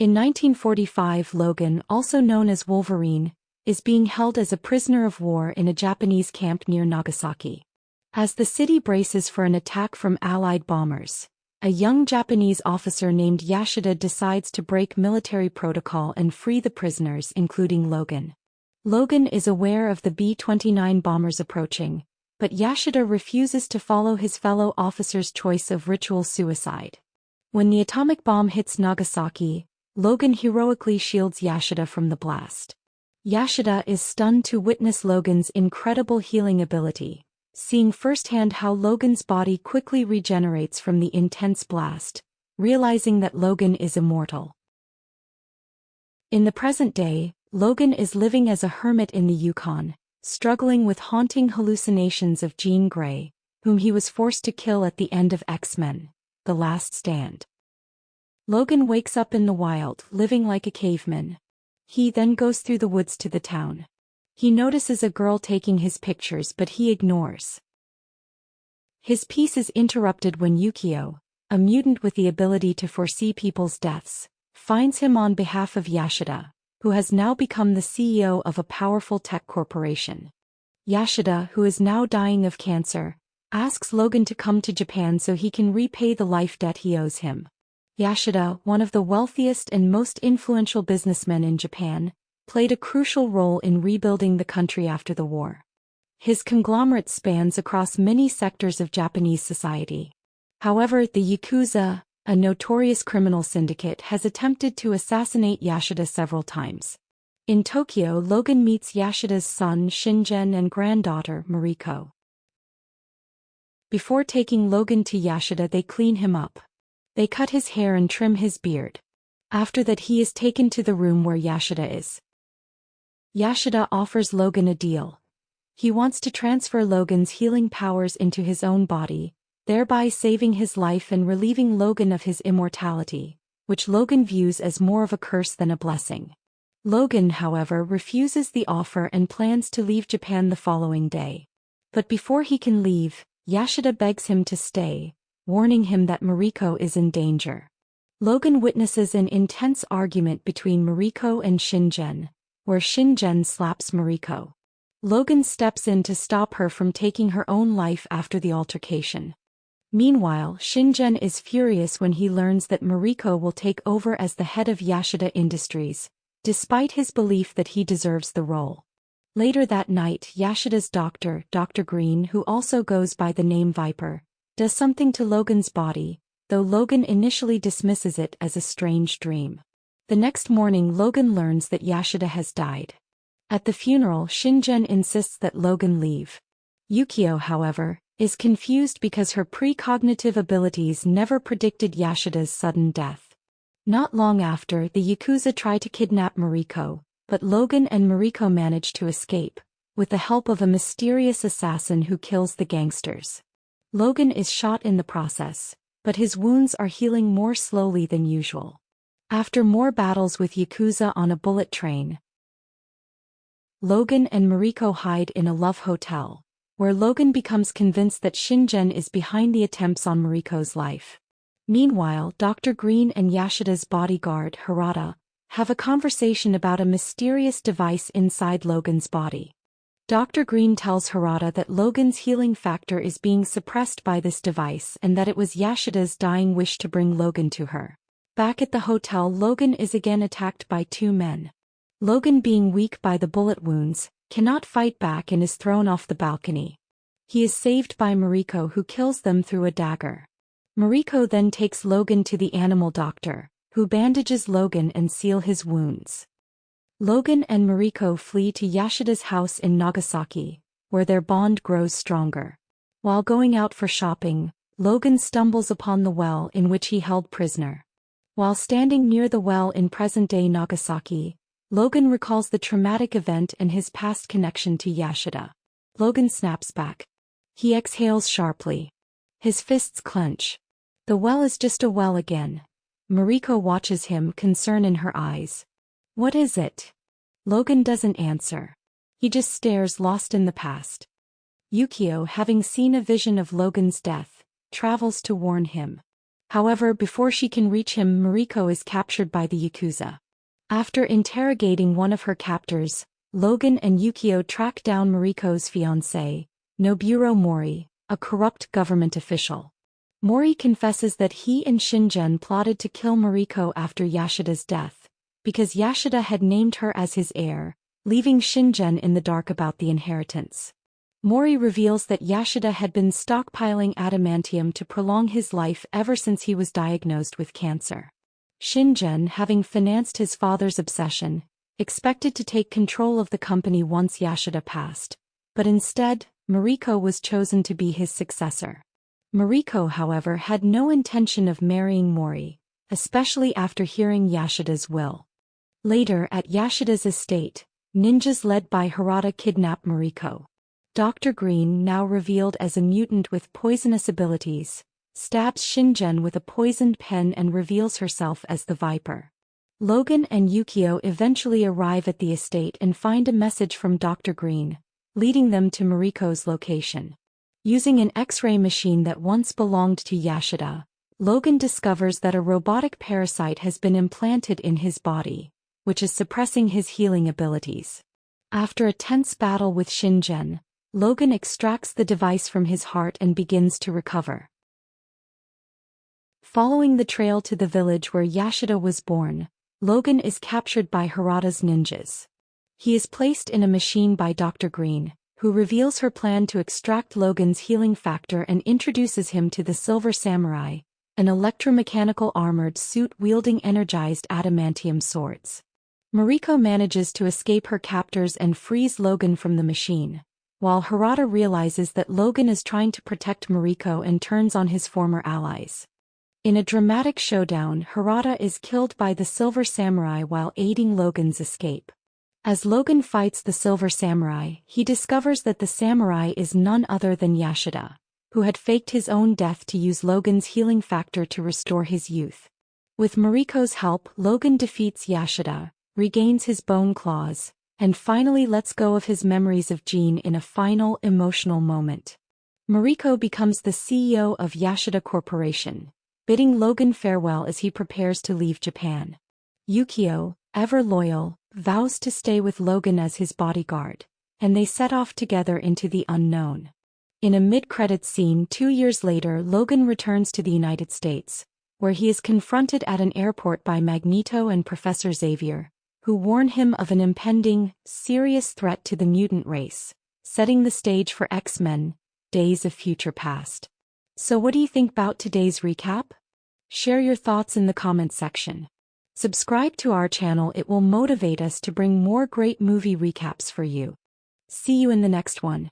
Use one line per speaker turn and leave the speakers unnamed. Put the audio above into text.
In 1945, Logan, also known as Wolverine, is being held as a prisoner of war in a Japanese camp near Nagasaki. As the city braces for an attack from Allied bombers, a young Japanese officer named Yashida decides to break military protocol and free the prisoners, including Logan. Logan is aware of the B-29 bombers approaching, but Yashida refuses to follow his fellow officer's choice of ritual suicide. When the atomic bomb hits Nagasaki, Logan heroically shields Yashida from the blast. Yashida is stunned to witness Logan's incredible healing ability, seeing firsthand how Logan's body quickly regenerates from the intense blast, realizing that Logan is immortal. In the present day, Logan is living as a hermit in the Yukon, struggling with haunting hallucinations of Jean Grey, whom he was forced to kill at the end of X-Men: The Last Stand. Logan wakes up in the wild, living like a caveman. He then goes through the woods to the town. He notices a girl taking his pictures, but he ignores. His peace is interrupted when Yukio, a mutant with the ability to foresee people's deaths, finds him on behalf of Yashida, who has now become the CEO of a powerful tech corporation. Yashida, who is now dying of cancer, asks Logan to come to Japan so he can repay the life debt he owes him. Yashida, one of the wealthiest and most influential businessmen in Japan, played a crucial role in rebuilding the country after the war. His conglomerate spans across many sectors of Japanese society. However, the Yakuza, a notorious criminal syndicate, has attempted to assassinate Yashida several times. In Tokyo, Logan meets Yashida's son Shingen and granddaughter Mariko. Before taking Logan to Yashida, they clean him up. They cut his hair and trim his beard. After that, he is taken to the room where Yashida is. Yashida offers Logan a deal. He wants to transfer Logan's healing powers into his own body, thereby saving his life and relieving Logan of his immortality, which Logan views as more of a curse than a blessing. Logan, however, refuses the offer and plans to leave Japan the following day. But before he can leave, Yashida begs him to stay, warning him that Mariko is in danger. Logan witnesses an intense argument between Mariko and Shingen, where Shingen slaps Mariko. Logan steps in to stop her from taking her own life after the altercation. Meanwhile, Shingen is furious when he learns that Mariko will take over as the head of Yashida Industries, despite his belief that he deserves the role. Later that night, Yashida's doctor, Dr. Green, who also goes by the name Viper, does something to Logan's body, though Logan initially dismisses it as a strange dream. The next morning, Logan learns that Yashida has died. At the funeral, Shingen insists that Logan leave. Yukio, however, is confused because her precognitive abilities never predicted Yashida's sudden death. Not long after, the Yakuza try to kidnap Mariko, but Logan and Mariko manage to escape, with the help of a mysterious assassin who kills the gangsters. Logan is shot in the process, but his wounds are healing more slowly than usual. After more battles with Yakuza on a bullet train, Logan and Mariko hide in a love hotel, where Logan becomes convinced that Shingen is behind the attempts on Mariko's life. Meanwhile, Dr. Green and Yashida's bodyguard, Harada, have a conversation about a mysterious device inside Logan's body. Dr. Green tells Harada that Logan's healing factor is being suppressed by this device and that it was Yashida's dying wish to bring Logan to her. Back at the hotel, Logan is again attacked by two men. Logan, being weak by the bullet wounds, cannot fight back and is thrown off the balcony. He is saved by Mariko, who kills them through a dagger. Mariko then takes Logan to the animal doctor, who bandages Logan and seals his wounds. Logan and Mariko flee to Yashida's house in Nagasaki, where their bond grows stronger. While going out for shopping, Logan stumbles upon the well in which he held prisoner. While standing near the well in present-day Nagasaki, Logan recalls the traumatic event and his past connection to Yashida. Logan snaps back. He exhales sharply. His fists clench. The well is just a well again. Mariko watches him, concern in her eyes. What is it? Logan doesn't answer. He just stares, lost in the past. Yukio, having seen a vision of Logan's death, travels to warn him. However, before she can reach him, Mariko is captured by the Yakuza. After interrogating one of her captors, Logan and Yukio track down Mariko's fiancé, Nobuhiro Mori, a corrupt government official. Mori confesses that he and Shingen plotted to kill Mariko after Yashida's death, because Yashida had named her as his heir, leaving Shingen in the dark about the inheritance. Mori reveals that Yashida had been stockpiling adamantium to prolong his life ever since he was diagnosed with cancer. Shingen, having financed his father's obsession, expected to take control of the company once Yashida passed, but instead, Mariko was chosen to be his successor. Mariko, however, had no intention of marrying Mori, especially after hearing Yashida's will. Later, at Yashida's estate, ninjas led by Harada kidnap Mariko. Dr. Green, now revealed as a mutant with poisonous abilities, stabs Shingen with a poisoned pen and reveals herself as the Viper. Logan and Yukio eventually arrive at the estate and find a message from Dr. Green, leading them to Mariko's location. Using an X-ray machine that once belonged to Yashida, Logan discovers that a robotic parasite has been implanted in his body, which is suppressing his healing abilities. After a tense battle with Shingen, Logan extracts the device from his heart and begins to recover. Following the trail to the village where Yashida was born, Logan is captured by Harada's ninjas. He is placed in a machine by Dr. Green, who reveals her plan to extract Logan's healing factor and introduces him to the Silver Samurai, an electromechanical armored suit wielding energized adamantium swords. Mariko manages to escape her captors and frees Logan from the machine, while Harada realizes that Logan is trying to protect Mariko and turns on his former allies. In a dramatic showdown, Harada is killed by the Silver Samurai while aiding Logan's escape. As Logan fights the Silver Samurai, he discovers that the samurai is none other than Yashida, who had faked his own death to use Logan's healing factor to restore his youth. With Mariko's help, Logan defeats Yashida, regains his bone claws, and finally lets go of his memories of Jean in a final emotional moment. Mariko becomes the CEO of Yashida Corporation, bidding Logan farewell as he prepares to leave Japan. Yukio, ever loyal, vows to stay with Logan as his bodyguard, and they set off together into the unknown. In a mid-credits scene 2 years later, Logan returns to the United States, where he is confronted at an airport by Magneto and Professor Xavier, who warn him of an impending, serious threat to the mutant race, setting the stage for X-Men, Days of Future Past. So what do you think about today's recap? Share your thoughts in the comment section. Subscribe to our channel, it will motivate us to bring more great movie recaps for you. See you in the next one.